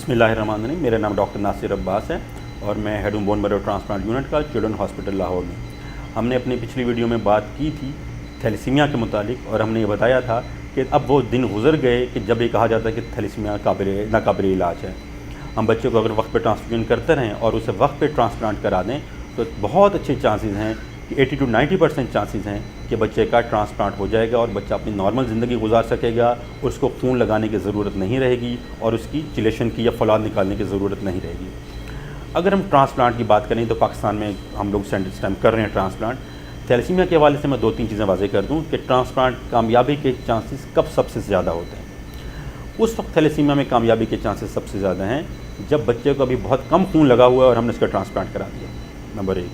बिस्मिल्लाहिर्रहमानिर्रहीम। मेरा नाम डॉक्टर नासिर अब्बास है और मैं हेड हूँ बोन मैरो ट्रांसप्लांट यूनिट का चिल्ड्रन हॉस्पिटल लाहौर में। हमने अपनी पिछली वीडियो में बात की थी थैलेसीमिया के मुतालिक और हमने ये बताया था कि अब वो दिन गुजर गए कि जब ये कहा जाता है कि थैलेसीमिया नाकाबिल इलाज है। हम बच्चे को अगर वक्त पे ट्रांसफ्यूजन करते रहें और उसे वक्त पे ट्रांसप्लांट करा दें तो बहुत अच्छे चांसेस हैं कि 80 to 90% चांसेस हैं कि बच्चे का ट्रांसप्लांट हो जाएगा और बच्चा अपनी नॉर्मल ज़िंदगी गुजार सकेगा। उसको खून लगाने की ज़रूरत नहीं रहेगी और उसकी चिलेशन की या फौलाद निकालने की ज़रूरत नहीं रहेगी। अगर हम ट्रांसप्लांट की बात करें तो पाकिस्तान में हम लोग इस टाइम कर रहे हैं ट्रांसप्लांट। थैलेसीमिया के हवाले से मैं 2-3 चीज़ें वाज़ेह कर दूं कि ट्रांसप्लांट कामयाबी के चांसेस कब सबसे ज़्यादा होते हैं। उस वक्त थैलेसीमिया में कामयाबी के चांसेस सबसे ज़्यादा हैं जब बच्चे को अभी बहुत कम खून लगा हुआ है और हमने उसका ट्रांसप्लांट करा दिया। नंबर 1,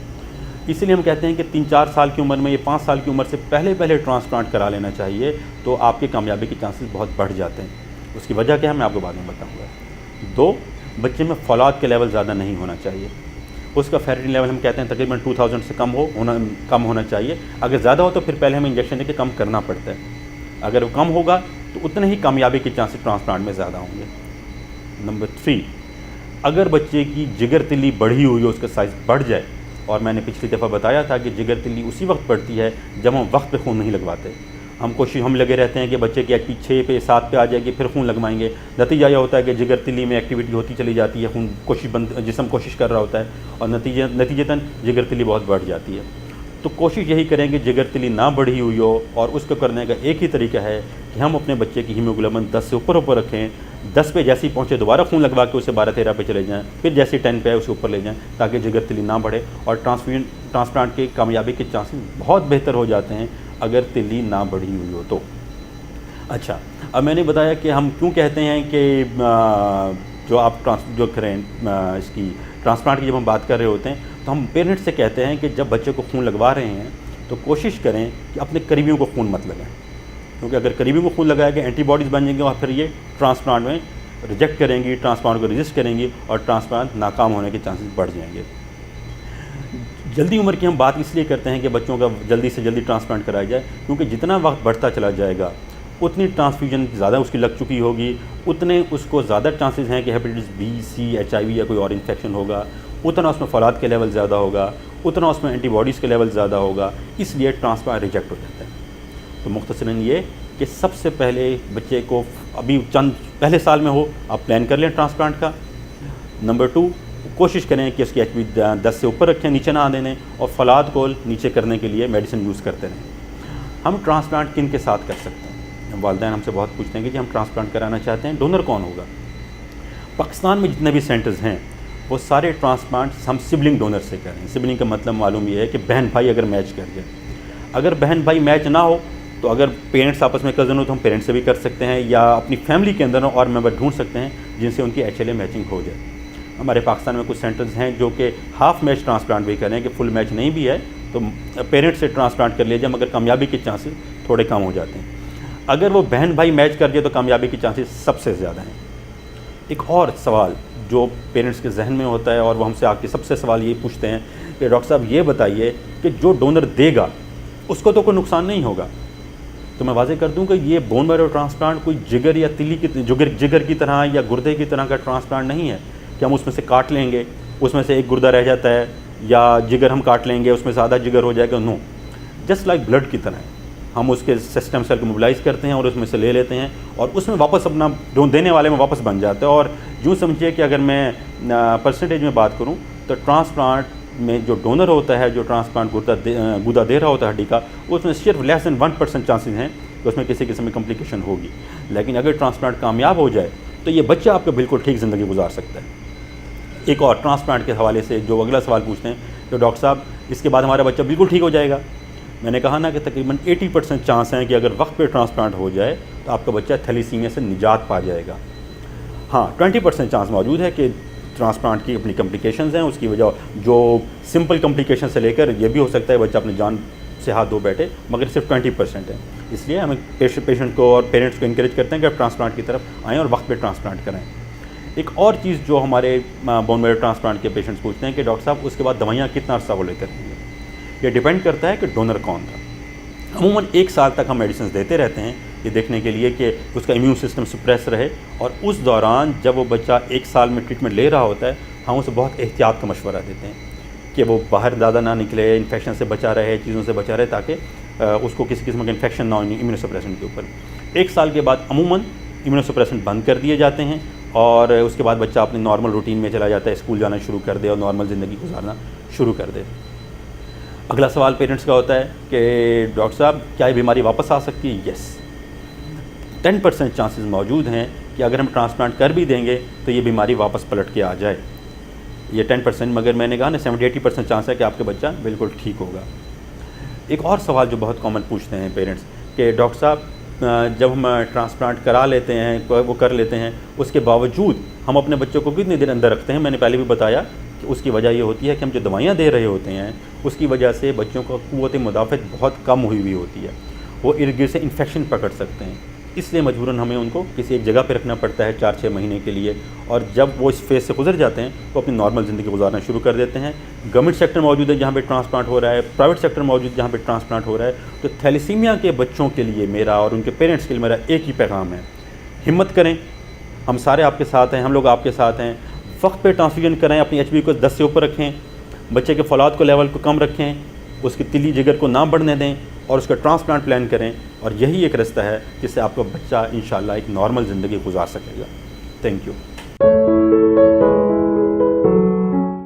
इसलिए हम कहते हैं कि 3-4 साल की उम्र में या 5 साल की उम्र से पहले ट्रांसप्लांट करा लेना चाहिए, तो आपके कामयाबी के चांसेस बहुत बढ़ जाते हैं। उसकी वजह क्या है मैं आपको बाद में बताऊँगा। 2, बच्चे में फौलाद के लेवल ज़्यादा नहीं होना चाहिए। उसका फेरिटिन लेवल हम कहते हैं तकरीबन 2000 से कम होना चाहिए। अगर ज़्यादा हो तो फिर पहले हमें इंजेक्शन देकर कम करना पड़ता है। अगर वो कम होगा तो उतने ही कामयाबी के चांसेस ट्रांसप्लांट में ज़्यादा होंगे। नंबर 3, अगर बच्चे की जिगर तिल्ली बढ़ी हुई हो, उसका साइज़ बढ़ जाए, और मैंने पिछली दफ़ा बताया था कि जिगर तिल्ली उसी वक्त बढ़ती है जब हम वक्त पे खून नहीं लगवाते। हम लगे रहते हैं कि बच्चे की एचपी 6 पे 7 पे आ जाएगी फिर खून लगवाएंगे। नतीजा यह होता है कि जिगर तिल्ली में एक्टिविटी होती चली जाती है, खून जिस्म कोशिश कर रहा होता है और नतीजतन जिगर तिल्ली बहुत बढ़ जाती है। तो कोशिश यही करें कि जिगर तिल्ली ना बढ़ी हुई हो और उसको करने का एक ही तरीका है कि हम अपने बच्चे की हीमोग्लोबिन 10 से ऊपर रखें। 10 पे जैसे ही पहुँचे दोबारा खून लगवा के उसे 12-13 पे चले जाएँ, फिर जैसे 10 पे आए उसे ऊपर ले जाएँ ताकि जिगर तिल्ली ना बढ़े और ट्रांसप्लांट की कामयाबी के चांसेस बहुत बेहतर हो जाते हैं अगर तिल्ली ना बढ़ी हुई हो तो। अच्छा, अब मैंने बताया कि हम क्यों कहते हैं कि जो आप इसकी ट्रांसप्लांट की जब हम बात कर रहे होते हैं तो हम पेरेंट्स से कहते हैं कि जब बच्चे को खून लगवा रहे हैं तो कोशिश करें कि अपने करीबियों को खून मत लगाएं, क्योंकि अगर करीबियों को खून लगाया गया एंटीबॉडीज़ बन जाएंगे और फिर ये ट्रांसप्लांट में रिजेक्ट करेंगी, ट्रांसप्लांट को रेजिस्ट करेंगी और ट्रांसप्लांट नाकाम होने के चांसेस बढ़ जाएंगे। जल्दी उम्र की हम बात इसलिए करते हैं कि बच्चों का जल्दी से जल्दी ट्रांसप्लांट कराया जाए, क्योंकि जितना वक्त बढ़ता चला जाएगा उतनी ट्रांसफ्यूजन ज़्यादा उसकी लग चुकी होगी, उतने उसको ज़्यादा चांसेस हैं कि हेपेटाइटिस बी, सी, HIV या कोई और इन्फेक्शन होगा, उतना उसमें फौलाद के लेवल ज़्यादा होगा, उतना उसमें एंटीबॉडीज़ के लेवल ज़्यादा होगा, इसलिए ट्रांसप्लांट रिजेक्ट हो जाता है। तो मुख्तसरन ये कि सबसे पहले बच्चे को अभी चंद पहले साल में हो आप प्लान कर लें ट्रांसप्लांट का। नंबर 2, कोशिश करें कि उसकी एचपी 10 से ऊपर रखें, नीचे ना आने दें और फौलाद को नीचे करने के लिए मेडिसिन यूज़ करते रहें। हम ट्रांसप्लांट किन के साथ कर सकते हैं? वालिदैन हमसे बहुत पूछते हैं कि जी हम ट्रांसप्लांट कराना चाहते हैं, डोनर कौन होगा? पाकिस्तान में जितने भी सेंटर्स हैं वो सारे ट्रांसप्लांट हम सिबलिंग डोनर से करें। सिबलिंग का मतलब मालूम ये है कि बहन भाई अगर मैच कर जाए। अगर बहन भाई मैच ना हो तो अगर पेरेंट्स आपस में कज़न हो तो हम पेरेंट्स से भी कर सकते हैं या अपनी फैमिली के अंदर और मेंबर ढूंढ सकते हैं जिनसे उनकी HLA मैचिंग हो जाए। हमारे पाकिस्तान में कुछ सेंटर्स हैं जो कि हाफ मैच ट्रांसप्लांट भी करें कि फुल मैच नहीं भी है तो पेरेंट्स से ट्रांसप्लांट कर लिया जाए, मगर कामयाबी के चांसेस थोड़े कम हो जाते हैं। अगर वो बहन भाई मैच कर दिए तो कामयाबी के चांसेस सबसे ज़्यादा हैं। एक और सवाल जो पेरेंट्स के जहन में होता है और वो हमसे आके सबसे सवाल ये पूछते हैं कि डॉक्टर साहब ये बताइए कि जो डोनर देगा उसको तो कोई नुकसान नहीं होगा। तो मैं वाज़ेह कर दूं कि ये बोन मैरो ट्रांसप्लांट कोई जिगर या तिल्ली की जिगर की तरह या गुर्दे की तरह का ट्रांसप्लांट नहीं है कि हम उसमें से काट लेंगे, उसमें से एक गुर्दा रह जाता है, या जिगर हम काट लेंगे उसमें से आधा जिगर हो जाएगा। नो, जस्ट लाइक ब्लड की तरह है। हम उसके सिस्टम सेल को मोबिलाइज़ करते हैं और उसमें से ले लेते हैं और उसमें वापस अपना देने वाले में वापस बन जाता है। और यूँ समझिए कि अगर मैं परसेंटेज में बात करूँ तो ट्रांसप्लांट में जो डोनर होता है, जो ट्रांसप्लांट गुदा दे रहा होता है हड्डी का, उसमें सिर्फ लेस देन 1% चांसेस हैं कि उसमें किसी किस्म की कॉम्प्लिकेशन होगी। लेकिन अगर ट्रांसप्लांट कामयाब हो जाए तो ये बच्चा आपका बिल्कुल ठीक ज़िंदगी गुजार सकता है। एक और ट्रांसप्लांट के हवाले से जो अगला सवाल पूछते हैं तो डॉक्टर साहब इसके बाद हमारा बच्चा बिल्कुल ठीक हो जाएगा। मैंने कहा ना कि तकरीबन 80% चांस हैं कि अगर वक्त पे ट्रांसप्लांट हो जाए तो आपका बच्चा थैलेसीमिया से निजात पा जाएगा। हाँ, 20% चांस मौजूद है कि ट्रांसप्लांट की अपनी कॉम्प्लिकेशंस हैं, उसकी वजह जो सिंपल कॉम्प्लिकेशन से लेकर ये भी हो सकता है बच्चा अपनी जान से हाथ धो बैठे, मगर सिर्फ 20% है। इसलिए हमें पेशेंट को और पेरेंट्स को इनकरेज करते हैं कि आप ट्रांसप्लांट की तरफ आएँ और वक्त पे ट्रांसप्लांट करें। एक और चीज़ जो हमारे बोन मैरो ट्रांसप्लांट के पेशेंट्स पूछते हैं कि डॉक्टर साहब उसके बाद दवाइयाँ कितना अर्सा वो लेते रहेंगे। ये डिपेंड करता है कि डोनर कौन था। अमूमन 1 साल तक हम मेडिसिन देते रहते हैं ये देखने के लिए कि उसका इम्यून सिस्टम सप्रेस रहे। और उस दौरान जब वो बच्चा 1 साल में ट्रीटमेंट ले रहा होता है, हम उसे बहुत एहतियात का मशवरा देते हैं कि वो बाहर ज़्यादा ना निकले, इन्फेक्शन से बचा रहे, चीज़ों से बचा रहे, ताकि उसको किसी किस्म का इन्फेक्शन ना हो इम्यूनोसप्रेशन के ऊपर। 1 साल के बाद अमूमन इम्यूनोसप्रेशन बंद कर दिए जाते हैं और उसके बाद बच्चा अपनी नॉर्मल रूटीन में चला जाता है, स्कूल जाना शुरू कर दे और नॉर्मल ज़िंदगी गुजारना शुरू कर दे। अगला सवाल पेरेंट्स का होता है कि डॉक्टर साहब क्या ये बीमारी वापस आ सकती है? यस, 10% चांसेस मौजूद हैं कि अगर हम ट्रांसप्लांट कर भी देंगे तो ये बीमारी वापस पलट के आ जाए। ये 10%, मगर मैंने कहा ना 70-80% चांस है कि आपके बच्चा बिल्कुल ठीक होगा। एक और सवाल जो बहुत कॉमन पूछते हैं पेरेंट्स कि डॉक्टर साहब जब हम ट्रांसप्लांट करा लेते हैं, वो कर लेते हैं, उसके बावजूद हम अपने बच्चों को कितने दिन अंदर रखते हैं? मैंने पहले भी बताया कि उसकी वजह ये होती है कि हम जो दवाइयाँ दे रहे होते हैं उसकी वजह से बच्चों को क़ुव्वत मुदाफ़त बहुत कम हुई होती है, वो इर्द गिर्द से इन्फेक्शन पकड़ सकते हैं, इसलिए मजबूरन हमें उनको किसी एक जगह पे रखना पड़ता है 4-6 महीने के लिए। और जब वो इस फेज़ से गुजर जाते हैं तो अपनी नॉर्मल ज़िंदगी गुजारना शुरू कर देते हैं। गवर्नमेंट सेक्टर मौजूद है जहाँ पे ट्रांसप्लांट हो रहा है, प्राइवेट सेक्टर मौजूद जहाँ पे ट्रांसप्लांट हो रहा है। तो थैलेसीमिया के बच्चों के लिए मेरा और उनके पेरेंट्स के लिए मेरा एक ही पैगाम है, हिम्मत करें, हम सारे आपके साथ हैं, हम लोग आपके साथ हैं। वक्त पे ट्रांसफ्यूजन कराएं, अपनी HB को 10 से ऊपर रखें, बच्चे के फौलाद को लेवल को कम रखें, उसकी तिली जिगर को ना बढ़ने दें और उसका ट्रांसप्लांट प्लान करें। और यही एक रास्ता है जिससे आपका बच्चा इंशाल्लाह एक नॉर्मल ज़िंदगी गुजार सकेगा। Thank you.